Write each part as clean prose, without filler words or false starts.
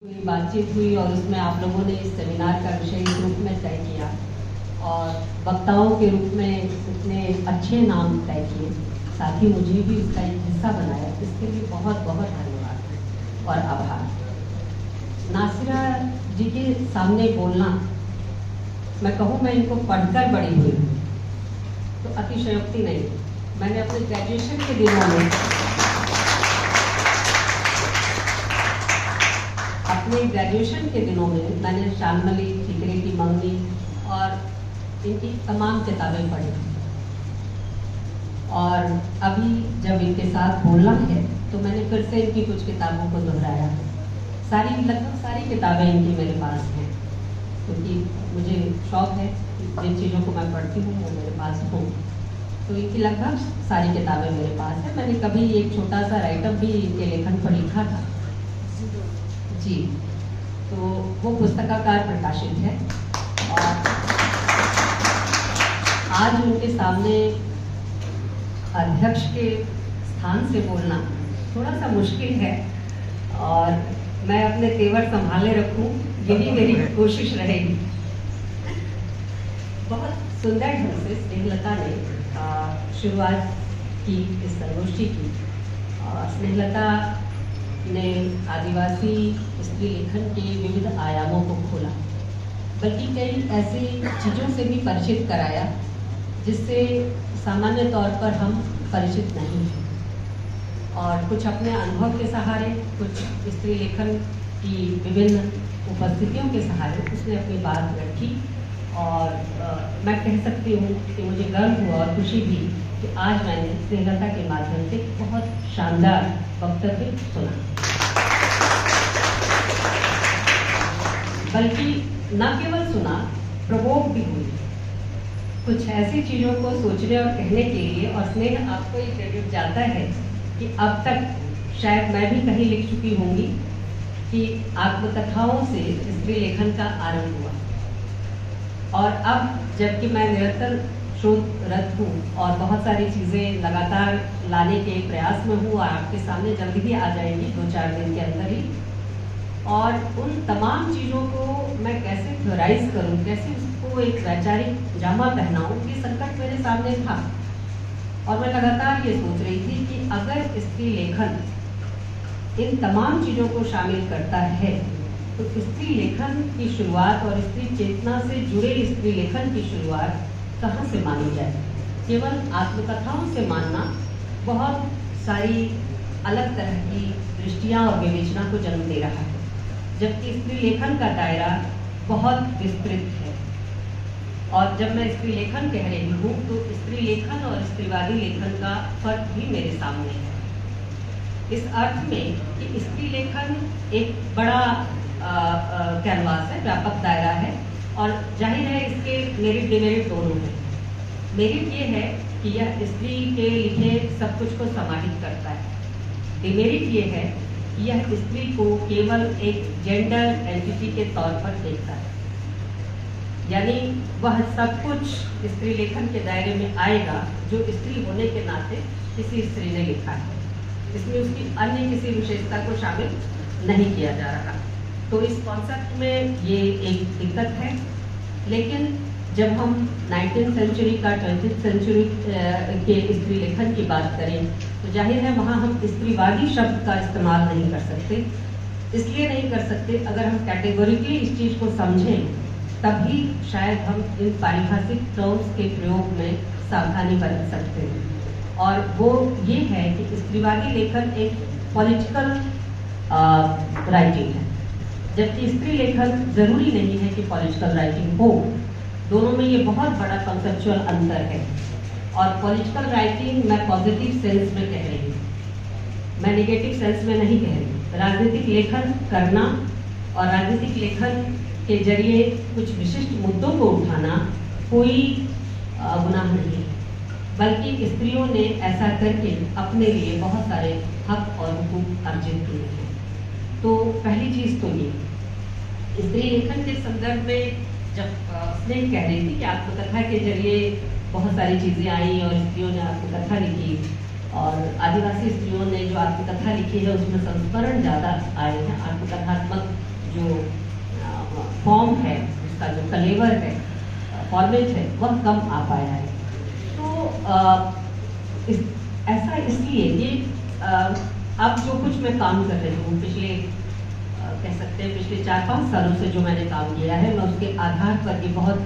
हुई बातचीत हुई और उसमें आप लोगों ने इस सेमिनार का विषय इस रूप में तय किया और वक्ताओं के रूप में इतने अच्छे नाम तय किए, साथ ही मुझे भी इसका एक हिस्सा बनाया। इसके लिए बहुत बहुत धन्यवाद और आभार। नासिरा जी के सामने बोलना, मैं कहूँ मैं इनको पढ़कर बड़ी हुई हूँ तो अतिशयोक्ति नहीं। मैंने अपने ग्रेजुएशन के दिनों में मैंने शालमली, ठिकरे की मंगनी और इनकी तमाम किताबें पढ़ी और अभी जब इनके साथ बोलना है तो मैंने फिर से इनकी कुछ किताबों को दोहराया। लगभग सारी किताबें इनकी मेरे पास हैं क्योंकि मुझे शौक है जिन चीज़ों को मैं पढ़ती हूँ वो मेरे पास हो, तो इनकी लगभग सारी किताबें मेरे पास है। मैंने कभी एक छोटा सा राइटअप भी इनके लेखन पर लिखा था जी, तो वो पुस्तकाकार प्रकाशित है और आज उनके सामने अध्यक्ष के स्थान से बोलना थोड़ा सा मुश्किल है और मैं अपने तेवर संभाले रखूं, यही मेरी कोशिश रहेगी। बहुत सुंदर ढंग से स्नेहलता ने शुरुआत की इस संगोष्ठी की। स्नेहलता ने आदिवासी स्त्री लेखन के विविध आयामों को खोला, बल्कि कई ऐसी चीज़ों से भी परिचित कराया जिससे सामान्य तौर पर हम परिचित नहीं हैं, और कुछ अपने अनुभव के सहारे, कुछ स्त्री लेखन की विभिन्न उपस्थितियों के सहारे उसने अपनी बात रखी। और मैं कह सकती हूँ कि मुझे गर्व हुआ और खुशी भी कि आज मैंने स्नेहलता के माध्यम से बहुत शानदार वक्तव्य सुना, बल्कि न केवल सुना, प्रवोक भी हुई कुछ ऐसी चीज़ों को सोचने और कहने के लिए। और स्नेह, आपको ये क्रेडिट जाता है कि अब तक शायद मैं भी कहीं लिख चुकी होंगी कि आत्मकथाओं से स्त्री लेखन का आरंभ हुआ, और अब जबकि मैं निरंतर शोधरत हूँ और बहुत सारी चीज़ें लगातार लाने के प्रयास में हूँ और आपके सामने जल्द ही आ जाएंगी 2-4 दिन के अंदर ही, और उन तमाम चीज़ों को मैं कैसे थ्योराइज करूँ, कैसे उसको एक वैचारिक जामा पहनाऊँ, ये संकट मेरे सामने था। और मैं लगातार ये सोच रही थी कि अगर स्त्री लेखन इन तमाम चीज़ों को शामिल करता है तो स्त्री लेखन की शुरुआत और स्त्री चेतना से जुड़े स्त्री लेखन की शुरुआत कहाँ से मानी जाए। केवल आत्मकथाओं से मानना बहुत सारी अलग तरह की दृष्टियाँ और विवेचना को जन्म दे रहा है, जबकि स्त्री लेखन का दायरा बहुत विस्तृत है। और जब मैं स्त्री लेखन कह रही हूँ तो स्त्री लेखन और स्त्रीवादी लेखन का फर्क भी मेरे सामने है, इस अर्थ में कि स्त्री लेखन एक बड़ा कैनवास है, व्यापक दायरा है, और जाहिर है इसके मेरिट डिमेरिट दोनों हैं। मेरिट ये है कि यह स्त्री के लिखे सब कुछ को समाहित करता है। डिमेरिट ये है कि यह स्त्री को केवल एक जेंडर एंटिटी के तौर पर देखता है, यानी वह सब कुछ स्त्री लेखन के दायरे में आएगा जो स्त्री होने के नाते किसी स्त्री ने लिखा है, इसमें उसकी अन्य किसी विशेषता को शामिल नहीं किया जा रहा। तो इस कॉन्सेप्ट में ये एक दिक्कत है। लेकिन जब हम 19th सेंचुरी का 20th सेंचुरी के स्त्री लेखन की बात करें तो जाहिर है वहाँ हम स्त्रीवादी शब्द का इस्तेमाल नहीं कर सकते। इसलिए नहीं कर सकते, अगर हम कैटेगोरिकली इस चीज़ को समझें तभी शायद हम इन पारिभाषिक टर्म्स के प्रयोग में सावधानी बरत सकते हैं। और वो ये है कि स्त्रीवादी लेखन एक पॉलिटिकल राइटिंग है, जबकि स्त्री लेखन जरूरी नहीं है कि पॉलिटिकल राइटिंग हो। दोनों में ये बहुत बड़ा कंसेप्चुअल अंतर है। और पॉलिटिकल राइटिंग मैं पॉजिटिव सेंस में कह रही हूँ, मैं नेगेटिव सेंस में नहीं कह रही। राजनीतिक लेखन करना और राजनीतिक लेखन के जरिए कुछ विशिष्ट मुद्दों को उठाना कोई गुनाह नहीं है, बल्कि स्त्रियों ने ऐसा करके अपने लिए बहुत सारे हक और हुकूक अर्जित किए हैं। तो पहली चीज़ तो ये स्त्री लेखन के संदर्भ में जब स्नेह कह रही थी कि आत्मकथा के जरिए बहुत सारी चीज़ें आई और स्त्रियों ने आत्मकथा लिखी, और आदिवासी स्त्रियों ने जो आत्मकथा लिखी है उसमें संस्मरण ज़्यादा आए हैं, आत्मकथात्मक कलेवर है, फॉर्मेट है, वह कम आ पाया है। तो ऐसा इसलिए ये अब जो कुछ मैं काम कर रही हूँ पिछले कह सकते हैं पिछले 4-5 सालों से जो मैंने काम किया है, मैं उसके आधार पर ये बहुत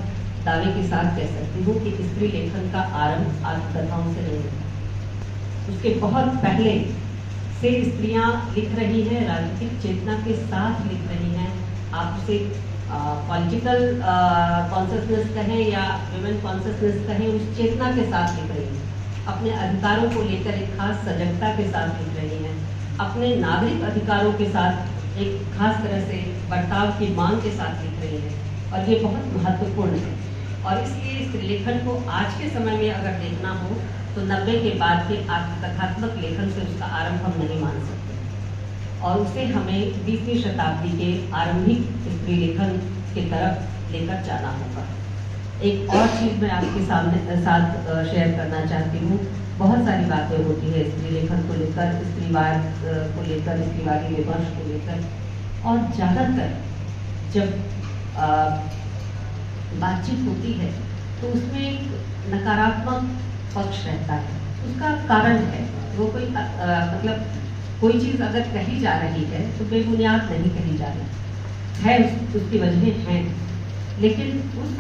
दावे के साथ कह सकती हूँ कि स्त्री लेखन का आरंभ आत्मकथाओं से नहीं है। उसके बहुत पहले से स्त्रियाँ लिख रही हैं, राजनीतिक चेतना के साथ लिख रही हैं। आप उसे पॉलिटिकल कॉन्शियसनेस कहें या विमेन कॉन्शियसनेस कहें, उस चेतना के साथ लिख रही हैं। अपने अधिकारों को लेकर एक खास सजगता के साथ लिख रही हैं। अपने नागरिक अधिकारों के साथ एक खास तरह से बर्ताव की मांग के साथ लिख रही है, और ये बहुत महत्वपूर्ण है। और इसलिए स्त्री लेखन को आज के समय में अगर देखना हो तो 90 के बाद के आत्मकथात्मक लेखन से उसका आरंभ हम नहीं मान सकते, और उसे हमें 20वीं शताब्दी के आरंभिक स्त्री लेखन की तरफ लेकर जाना होगा। एक और चीज़ मैं आपके साथ शेयर करना चाहती हूँ। बहुत सारी बातें होती है स्त्री लेखन को लेकर, स्त्रीवाद को लेकर, स्त्रीवादी विमर्श को लेकर, और ज़्यादातर जब बातचीत होती है तो उसमें एक नकारात्मक पक्ष रहता है। उसका कारण है, वो कोई मतलब कोई चीज़ अगर कही जा रही है तो बेबुनियाद नहीं कही जा रही है, उसकी वजह हैं, लेकिन उस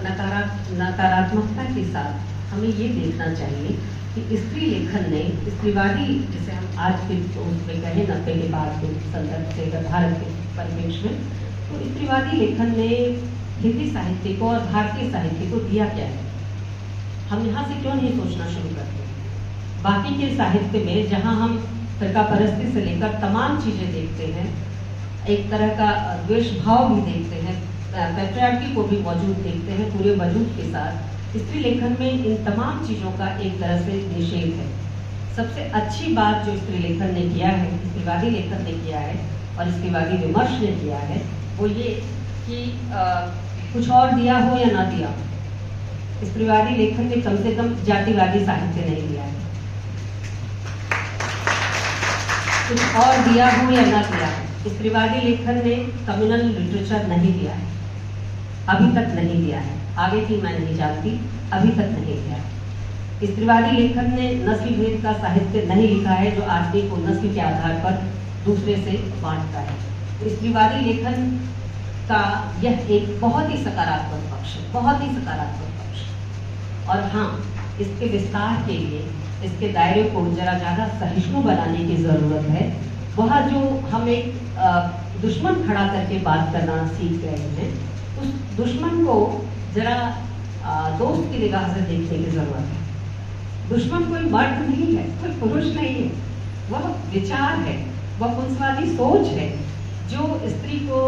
नकारात्मकता के साथ हमें ये देखना चाहिए कि स्त्री लेखन ने स्त्रीवादी, जिसे हम आज के उसमें कहें 90 के बाद के संदर्भ से भारत के परिप्रेक्ष्य में, तो स्त्रीवादी लेखन ने हिंदी साहित्य को और भारतीय साहित्य को दिया क्या है। हम यहाँ से क्यों नहीं सोचना शुरू करते? बाकी के साहित्य में जहाँ हम फिरका परस्ती से लेकर तमाम चीज़ें देखते हैं, एक तरह का द्वेष भाव भी देखते हैं, पैट्रियार्की को भी मौजूद देखते हैं पूरे वजूद के साथ, स्त्री लेखन में इन तमाम चीज़ों का एक तरह से निषेध है। सबसे अच्छी बात जो स्त्री लेखन ने किया है, स्त्रीवादी लेखन ने किया है और स्त्रीवादी विमर्श ने किया है, वो ये कि कुछ और दिया हो या ना दिया हो, स्त्रीवादी लेखन ने कम से कम जातिवादी साहित्य नहीं दिया है। कुछ और दिया हो या ना दिया हो, स्त्रीवादी लेखन ने कम्युनल लिटरेचर नहीं दिया है, अभी तक नहीं दिया है। आगे की मैं नहीं जानती, अभी तक नहीं दिया है। स्त्रीवादी लेखन ने नस्ल भेद का साहित्य नहीं लिखा है जो आदमी को नस्ल के आधार पर दूसरे से बांटता है। स्त्रीवादी लेखन का यह एक बहुत ही सकारात्मक पक्ष है, बहुत ही सकारात्मक पक्ष। और हाँ, इसके विस्तार के लिए इसके दायरे को जरा ज़्यादा सहिष्णु बनाने की ज़रूरत है। वह जो हम एक दुश्मन खड़ा करके बात करना सीख गए हैं, उस दुश्मन को जरा दोस्त की निगाह से देखने की ज़रूरत है। दुश्मन कोई मर्द नहीं है, कोई पुरुष नहीं है, वह विचार है, वह पुंसवादी सोच है जो स्त्री को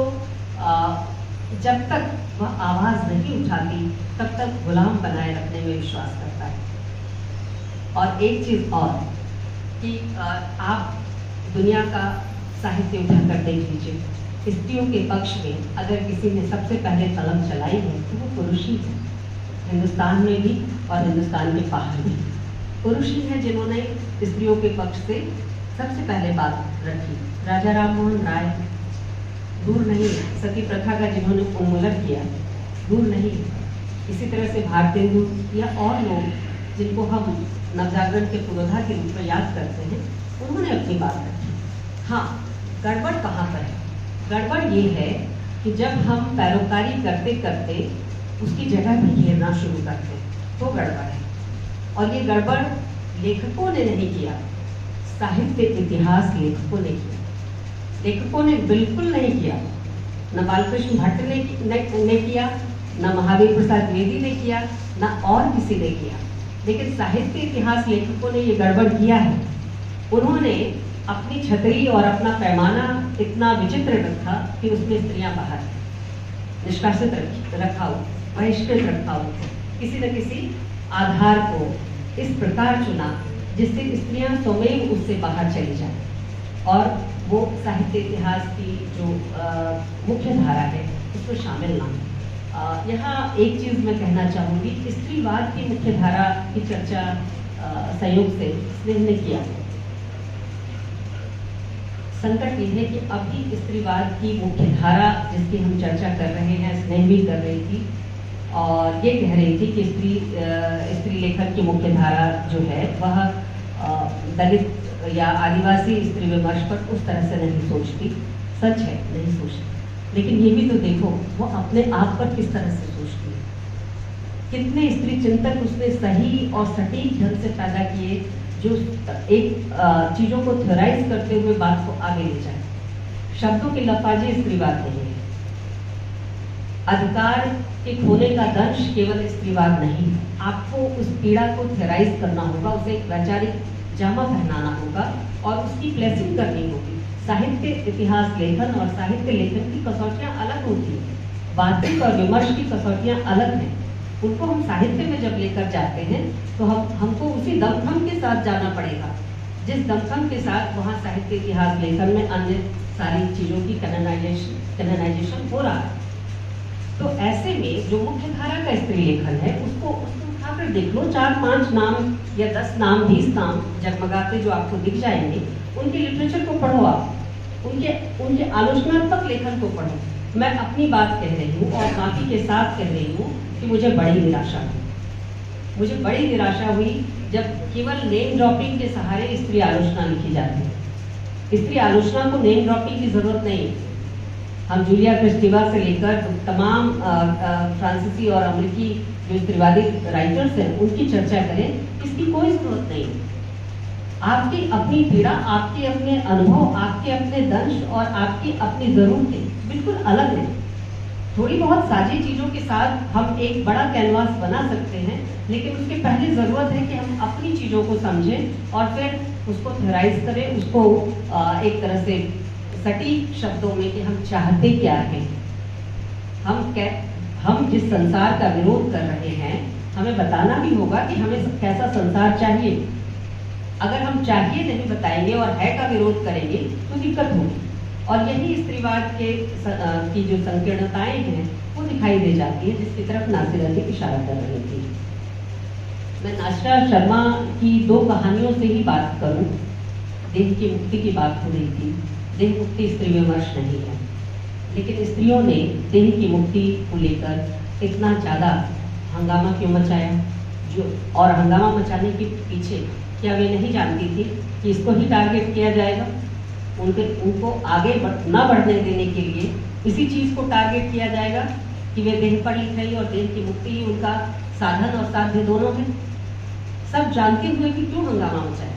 जब तक वह आवाज़ नहीं उठाती तब तक गुलाम बनाए रखने में विश्वास करता है। और एक चीज़ और कि आप दुनिया का साहित्य उठाकर देख लीजिए, स्त्रियों के पक्ष में अगर किसी ने सबसे पहले कलम चलाई है तो वो पुरुष ही है। हिंदुस्तान में भी और हिंदुस्तान के बाहर भी पुरुष ही हैं जिन्होंने स्त्रियों के पक्ष से सबसे पहले बात रखी। राजा राम मोहन राय दूर नहीं, सती प्रथा का जिन्होंने उन्मूलन किया दूर नहीं। इसी तरह से भारतेंदु या और लोग जिनको हम नवजागरण के पुरोधा के रूप में याद करते हैं, उन्होंने अपनी बात रखी। हाँ, गड़बड़ कहाँ पर है? गड़बड़ ये है कि जब हम पैरोकारी करते करते उसकी जगह भी घेरना शुरू करते हैं तो गड़बड़ है। और ये गड़बड़ लेखकों ने नहीं किया, साहित्य इतिहास लेखकों ने किया। लेखकों ने बिल्कुल नहीं किया, न बालकृष्ण भट्ट ने किया, न महावीर प्रसाद द्विवेदी ने किया, न और किसी ने किया। लेकिन साहित्य इतिहास लेखकों ने ये गड़बड़ किया है। उन्होंने अपनी छतरी और अपना पैमाना इतना विचित्र रखा कि उसमें स्त्रियां बाहर निष्कासित रखा हो, बहिष्कृत रखा हो, किसी न किसी आधार को इस प्रकार चुना जिससे स्त्रियां स्वयं उससे बाहर चली जाएं और वो साहित्य इतिहास की जो मुख्य धारा है उसमें शामिल ना हो। यहाँ एक चीज़ मैं कहना चाहूँगी, स्त्रीवाद की मुख्य धारा की चर्चा संयोग से स्नेह ने किया। संकट ये है कि अभी स्त्रीवाद की मुख्य धारा जिसकी हम चर्चा कर रहे हैं, स्नेह भी कर रही थी और ये कह रही थी कि स्त्री लेखन की मुख्य धारा जो है वह दलित या आदिवासी स्त्री विमर्श पर उस तरह से नहीं सोचती। सच है, नहीं सोचती, लेकिन ये भी तो देखो वो अपने आप पर किस तरह से सोचती है। कितने स्त्री चिंतक उसने सही और सटीक ढंग से पैदा किए जो एक चीज़ों को थ्योराइज करते हुए बात को आगे ले जाए। शब्दों की लफाजी स्त्रीवाद नहीं है। अधिकार के खोने का दंश केवल स्त्रीवाद नहीं है। आपको उस पीड़ा को थ्योराइज करना होगा, उसे एक वैचारिक जामा पहनाना होगा और उसकी प्लेसिंग करनी होगी। साहित्य इतिहास लेखन और साहित्य लेखन की कसौटियाँ अलग होती हैं। वास्तविक और विमर्श की कसौटियाँ अलग हैं। उनको हम साहित्य में जब लेकर जाते हैं तो हमको उसी दमखम के साथ जाना पड़ेगा जिस दमखम के साथ वहाँ साहित्य इतिहास लेखन में अन्य सारी चीज़ों की कैनोनाइजेशन हो रहा है। तो ऐसे में जो मुख्य धारा का स्त्री लेखन है उसको उठाकर देख लो, 4-5 नाम या 10 नाम 20 नाम जगमगाते जो आपको दिख जाएंगे, उनके लिटरेचर को पढ़ो, आप उनके आलोचनात्मक लेखन को पढ़ो। मैं अपनी बात कह रही हूँ और माफी के साथ कह रही हूँ कि मुझे बड़ी निराशा हुई जब केवल नेम ड्रॉपिंग के सहारे स्त्री आलोचना लिखी जाती है। स्त्री आलोचना को नेम ड्रॉपिंग की जरूरत नहीं। हम जूलिया क्रिस्टीवा से लेकर तमाम फ्रांसीसी और अमेरिकी जो स्त्रीवादी राइटर्स हैं उनकी चर्चा करें, इसकी कोई जरूरत नहीं। आपकी अपनी पीड़ा, आपके अपने अनुभव, आपके अपने दंश और आपकी अपनी जरूरतें बिल्कुल अलग हैं। थोड़ी बहुत साझी चीज़ों के साथ हम एक बड़ा कैनवास बना सकते हैं, लेकिन उसके पहले ज़रूरत है कि हम अपनी चीज़ों को समझें और फिर उसको थ्योराइज करें, उसको एक तरह से सटीक शब्दों में कि हम चाहते क्या हैं। हम जिस संसार का विरोध कर रहे हैं हमें बताना भी होगा कि हमें कैसा संसार चाहिए। अगर हम चाहिए नहीं बताएंगे और है का विरोध करेंगे तो दिक्कत होगी। और यही स्त्रीवाद की जो संकीर्णताएं हैं वो दिखाई दे जाती है, जिसकी तरफ नासिर अली इशारा कर रही थी। मैं नासिरा शर्मा की 2 कहानियों से ही बात करूं। देह की मुक्ति की बात हो रही थी। देह मुक्ति स्त्री विमर्श नहीं है, लेकिन स्त्रियों ने देह की मुक्ति को लेकर इतना ज़्यादा हंगामा क्यों मचाया और हंगामा मचाने के पीछे क्या वे नहीं जानती थी कि इसको ही टारगेट किया जाएगा। उनको आगे न बढ़ने देने के लिए इसी चीज़ को टारगेट किया जाएगा कि वे देह पर लिखाई और देह की मुक्ति ही उनका साधन और साध्य दोनों है। सब जानते हुए भी क्यों हंगामा मचाया?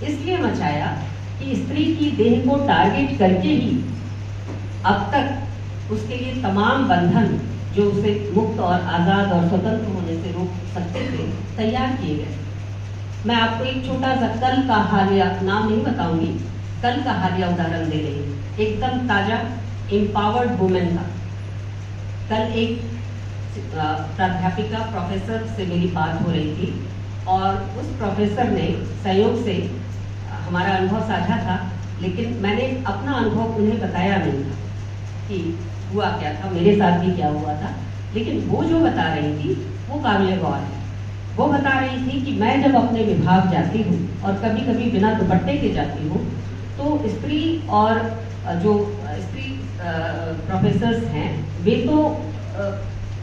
इसलिए मचाया कि स्त्री की देह को टारगेट करके ही अब तक उसके लिए तमाम बंधन जो उसे मुक्त और आज़ाद और स्वतंत्र होने से रोक सकते थे तैयार किए गए। मैं आपको एक छोटा सा कल का हालिया, नाम नहीं बताऊंगी, कल का हालिया उदाहरण दे रही हूँ, एकदम ताजा एम्पावर्ड वुमेन का। कल एक प्राध्यापिका प्रोफेसर से मेरी बात हो रही थी और उस प्रोफेसर ने संयोग से हमारा अनुभव साझा था, लेकिन मैंने अपना अनुभव उन्हें बताया नहीं था कि हुआ क्या था, मेरे साथ भी क्या हुआ था। लेकिन वो जो बता रही थी वो काबिल गौर है। वो बता रही थी कि मैं जब अपने विभाग जाती हूँ और कभी कभी बिना दुपट्टे के जाती हूँ तो स्त्री और जो स्त्री प्रोफेसर्स हैं वे तो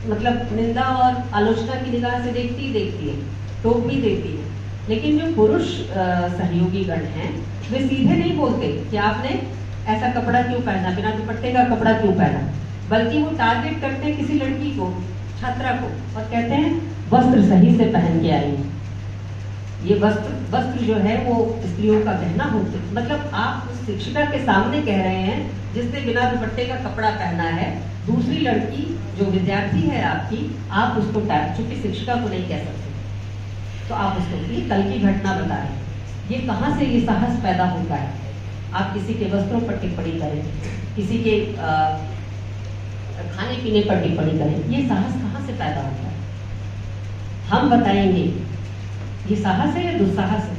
मतलब निंदा और आलोचना की निगाह से देखती ही देखती है, टोक भी देती है। लेकिन जो पुरुष सहयोगी गण हैं वे सीधे नहीं बोलते कि आपने ऐसा कपड़ा क्यों पहना, बिना दुपट्टे का कपड़ा क्यों पहना, बल्कि वो टारगेट करते हैं किसी लड़की को, छात्रा को, और कहते हैं वस्त्र सही से पहन के आई। ये वस्त्र जो है वो स्त्रियों का गहना होते, मतलब आप उस शिक्षिका के सामने कह रहे हैं जिसने बिना दुपट्टे का कपड़ा पहना है, दूसरी लड़की जो विद्यार्थी है आपकी, आप उसको चूंकि शिक्षिका को नहीं कह सकते तो आप उसको कल की घटना बता रहे हैं। ये कहाँ से ये साहस पैदा होता है? आप किसी के वस्त्रों पर टिप्पणी करें, किसी के खाने पीने पर टिप्पणी करें, ये साहस कहाँ से पैदा होता है? हम बताएंगे ये साहस है या दुस्साहस है?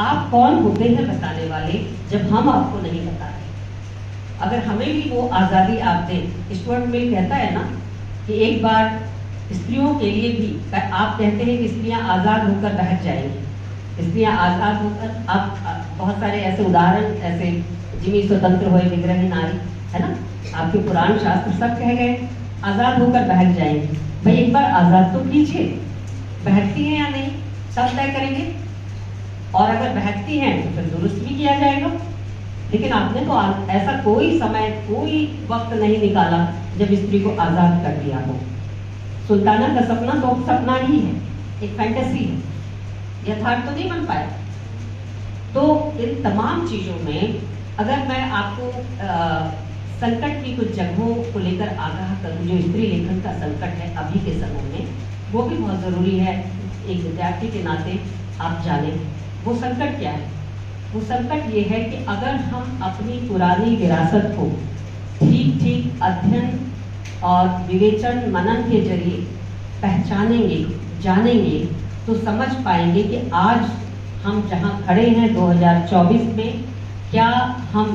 आप कौन होते हैं बताने वाले जब हम आपको नहीं बता रहे? अगर हमें भी वो आज़ादी आप दें। स्टुअर्ट मिल कहता है ना कि एक बार स्त्रियों के लिए भी, आप कहते हैं कि स्त्रियां आज़ाद होकर बहक जाएंगी, स्त्रियां आजाद होकर, आप बहुत सारे ऐसे उदाहरण, ऐसे जिमी स्वतंत्र होए विग्रही नारी, है ना, आपके पुराण शास्त्र सब कह गए आजाद होकर बहक जाएंगे। भाई एक बार आजाद तो कीजिए, बहकती हैं या नहीं सब तय करेंगे, और अगर बहकती हैं तो फिर दुरुस्त भी किया जाएगा। लेकिन आपने तो ऐसा कोई समय, कोई वक्त नहीं निकाला जब स्त्री को आजाद कर दिया हो। सुल्ताना का सपना तो सपना ही है, एक फैंटेसी है, यथार्थ तो नहीं बन पाया। तो इन तमाम चीजों में अगर मैं आपको संकट की कुछ जगहों को लेकर आगाह करूं, जो स्त्री लेखन का संकट है अभी के समय में, वो भी बहुत जरूरी है एक विद्यार्थी के नाते आप जाने। वो संकट क्या है? वो संकट ये है कि अगर हम अपनी पुरानी विरासत को ठीक ठीक अध्ययन और विवेचन मनन के जरिए पहचानेंगे, जानेंगे, तो समझ पाएंगे कि आज हम जहां खड़े हैं 2024 में, क्या हम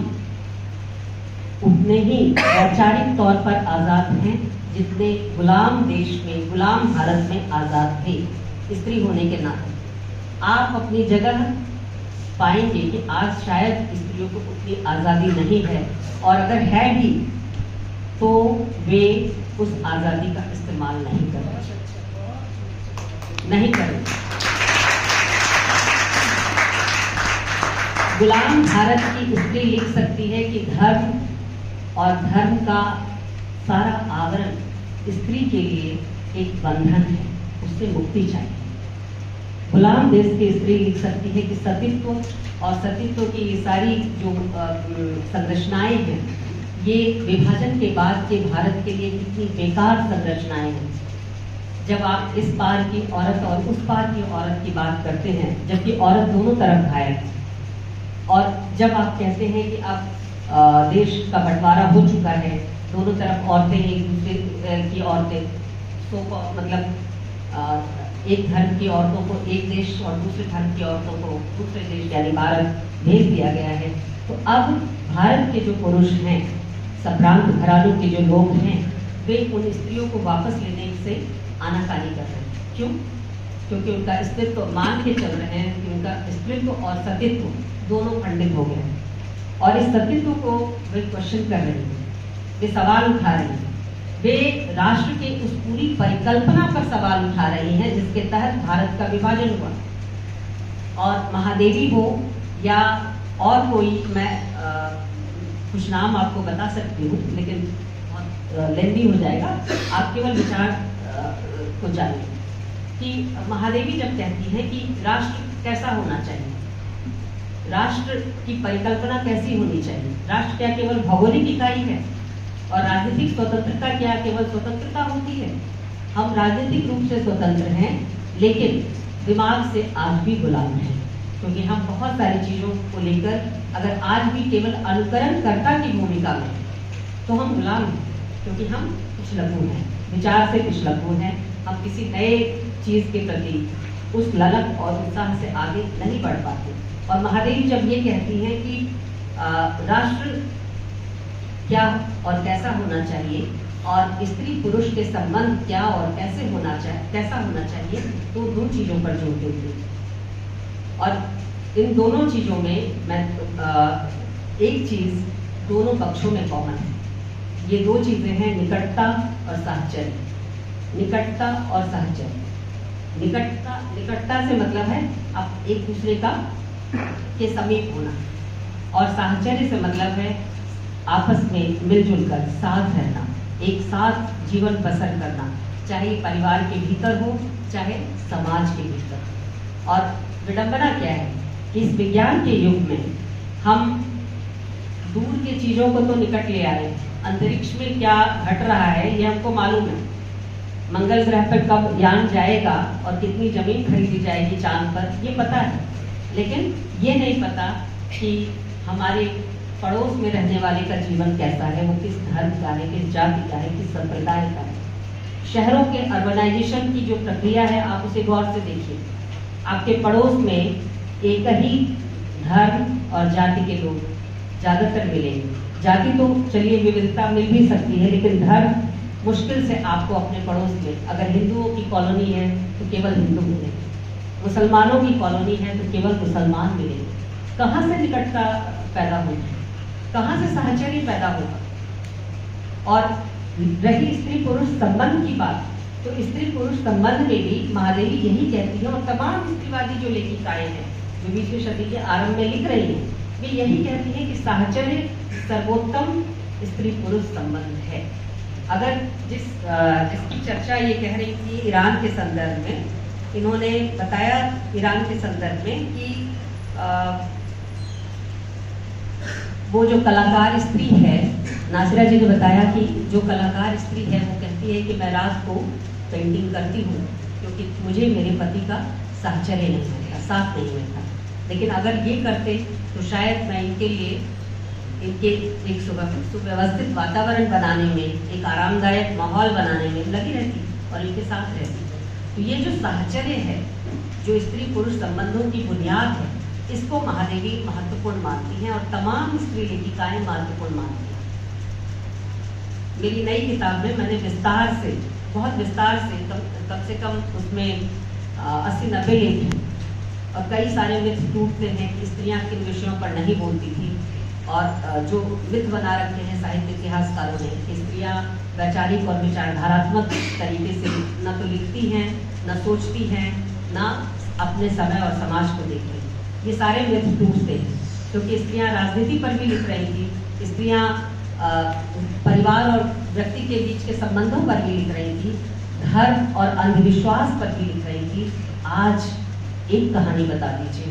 उतने ही वैचारिक तौर पर आज़ाद हैं जितने गुलाम देश में, गुलाम भारत में आज़ाद थे स्त्री होने के नाते। आप अपनी जगह पाएंगे कि आज शायद स्त्रियों को उतनी आज़ादी नहीं है, और अगर है भी तो वे उस आज़ादी का इस्तेमाल नहीं कर रहे। गुलाम भारत की स्त्री लिख सकती है कि धर्म और धर्म का सारा आवरण स्त्री के लिए एक बंधन है, उससे मुक्ति चाहिए। गुलाम देश की स्त्री लिख सकती है कि सतीत्व और सतीत्व की ये सारी जो संरचनाएं हैं, ये विभाजन के बाद के भारत के लिए कितनी बेकार संरचनाएं हैं। जब आप इस पार की औरत और उस पार की औरत की बात करते हैं, जबकि औरत दोनों तरफ घायल है, और जब आप कहते हैं कि अब देश का बंटवारा हो चुका है, दोनों तरफ औरतें एक दूसरे की औरतें, तो मतलब एक धर्म की औरतों को एक देश और दूसरे धर्म की औरतों को दूसरे देश यानी भारत भेज दिया गया है। तो अब भारत के जो पुरुष हैं, संभ्रांत घरानों के जो लोग हैं, वे उन स्त्रियों को वापस लेने से आनाकानी कर रहे हैं। क्यों? क्योंकि उनका अस्तित्व मान के चल रहे हैं कि उनका स्त्रीत्व और सतीत्व दोनों खंडित हो गए हैं, और इस सतीत्व को वे क्वेश्चन कर रहे हैं, वे सवाल उठा रहे हैं, वे राष्ट्र के उस पूरी परिकल्पना पर सवाल उठा रही हैं जिसके तहत भारत का विभाजन हुआ। और महादेवी हो या और कोई, मैं कुछ नाम आपको बता सकती हूँ लेकिन बहुत लेंदी हो जाएगा, आप केवल विचार को जानिए कि महादेवी जब कहती है कि राष्ट्र कैसा होना चाहिए, राष्ट्र की परिकल्पना कैसी होनी चाहिए, राष्ट्र क्या केवल भौगोलिक इकाई है, और राजनीतिक स्वतंत्रता क्या केवल स्वतंत्रता होती है? हम राजनीतिक रूप से स्वतंत्र हैं, लेकिन दिमाग से आज भी गुलाम हैं, क्योंकि हम बहुत सारी चीज़ों को लेकर अगर आज भी केवल अनुकरणकर्ता की भूमिका में, तो हम गुलाम हैं, क्योंकि हम कुछ लघु हैं, विचार से कुछ लघु हैं, हम किसी नए चीज़ के प्रति उस ललक और उत्साह से आगे नहीं बढ़ पाते। और महादेवी जब ये कहती हैं कि राष्ट्र क्या और कैसा होना चाहिए, और स्त्री पुरुष के संबंध क्या और कैसे होना चाहिए, कैसा होना चाहिए, तो दो चीज़ों पर जोर देती है। और इन दोनों चीज़ों में मैं एक चीज़ दोनों पक्षों में कॉमन है। ये दो चीज़ें हैं, निकटता और साहचर्य। निकटता और साहचर्य। निकटता से मतलब है आप एक दूसरे का के समीप होना, और साहचर्य से मतलब है आपस में मिलजुल कर साथ रहना, एक साथ जीवन बसर करना, चाहे परिवार के भीतर हो चाहे समाज के भीतर। और विडंबना क्या है कि इस विज्ञान के युग में हम दूर की चीज़ों को तो निकट ले आए, अंतरिक्ष में क्या घट रहा है ये हमको मालूम है, मंगल ग्रह पर कब यान जाएगा और कितनी जमीन खरीदी जाएगी चांद पर, ये पता है, लेकिन ये नहीं पता कि हमारे पड़ोस में रहने वाले का जीवन कैसा है, वो किस धर्म का है, किस जाति का है, किस संप्रदाय का है। शहरों के अर्बनाइजेशन की जो प्रक्रिया है, आप उसे गौर से देखिए, आपके पड़ोस में एक ही धर्म और जाति के लोग ज़्यादातर मिलेंगे। जाति तो चलिए विविधता मिल भी सकती है, लेकिन धर्म मुश्किल से आपको अपने पड़ोस में, अगर हिंदुओं की कॉलोनी है तो केवल हिंदू मिलेंगे, मुसलमानों की कॉलोनी है तो केवल मुसलमान मिलेंगे। कहाँ से निकटता पैदा होगी, कहाँ से साहचर्य पैदा होगा? और रही स्त्री पुरुष संबंध की बात, तो स्त्री पुरुष संबंध में भी महादेवी यही कहती है, और तमाम स्त्रीवादी जो लेखिकाएं हैं जो 20वीं सदी के आरंभ में लिख रही हैं, वे यही कहती हैं कि साहचर्य सर्वोत्तम स्त्री पुरुष संबंध है। अगर जिसकी चर्चा ये कह रही थी ईरान के संदर्भ में, इन्होंने बताया ईरान के संदर्भ में कि वो जो कलाकार स्त्री है, नासिरा जी ने बताया कि जो कलाकार स्त्री है वो कहती है कि मैं रात को पेंटिंग करती हूँ क्योंकि मुझे मेरे पति का साहचर्य नहीं मिलता, साथ नहीं मिलता। लेकिन अगर ये करते तो शायद मैं इनके लिए इनके एक सुव्यवस्थित वातावरण बनाने में, एक आरामदायक माहौल बनाने में लगी रहती और इनके साथ रहती। तो ये जो साहचर्य है, जो स्त्री पुरुष संबंधों की बुनियाद है, इसको महादेवी महत्वपूर्ण मानती हैं और तमाम स्त्री लेखिकाएं महत्वपूर्ण मानती हैं। मेरी नई किताब में मैंने विस्तार से, बहुत विस्तार से, कम से कम उसमें 80-90 लेख हैं और कई सारे मिथ टूटते हैं कि स्त्रियां किन विषयों पर नहीं बोलती थी, और जो मिथ बना रखे हैं साहित्य इतिहासकारों ने कि स्त्रियां वैचारिक और विचारधारात्मक तरीके से न तो लिखती हैं, न सोचती हैं, न अपने समय और समाज को देखती हैं। ये सारे मिथ टूटते हैं क्योंकि स्त्रियां राजनीति पर भी लिख रही थी, स्त्रियां परिवार और व्यक्ति के बीच के संबंधों पर भी लिख रही थी, धर्म और अंधविश्वास पर भी लिख रही थी। आज एक कहानी बता दीजिए,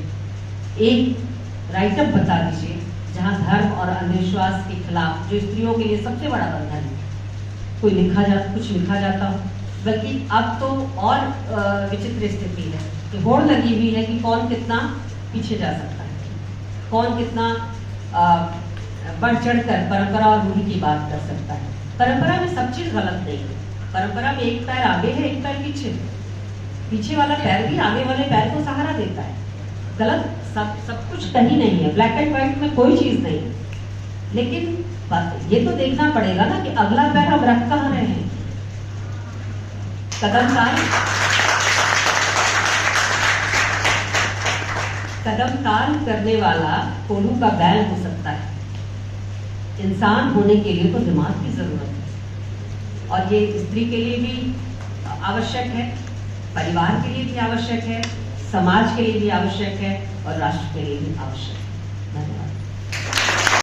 एक राइटअप बता दीजिए जहां धर्म और अंधविश्वास के खिलाफ, जो स्त्रियों के लिए सबसे बड़ा बंधन है, कुछ लिखा जाता हो। बल्कि अब तो और विचित्र स्थिति है कि होड़ लगी हुई है कि कौन कितना पीछे जा सकता है, कौन कितना बढ़ चढ़कर परंपरा और रूढ़ी की बात कर सकता है। परंपरा में सब चीज गलत नहीं है, परंपरा में एक पैर आगे है, एक पैर पीछे। पीछे वाला पैर भी आगे वाले पैर को सहारा देता है। गलत सब कुछ कहीं नहीं है, ब्लैक एंड व्हाइट में कोई चीज नहीं है। लेकिन ये तो देखना पड़ेगा ना कि अगला पैर हम रख कहाँ रहे हैं। कदम ताल करने वाला कोल्हू का बैल हो सकता है, इंसान होने के लिए तो दिमाग की जरूरत है, और ये स्त्री के लिए भी आवश्यक है, परिवार के लिए भी आवश्यक है, समाज के लिए भी आवश्यक है और राष्ट्र के लिए भी आवश्यक है।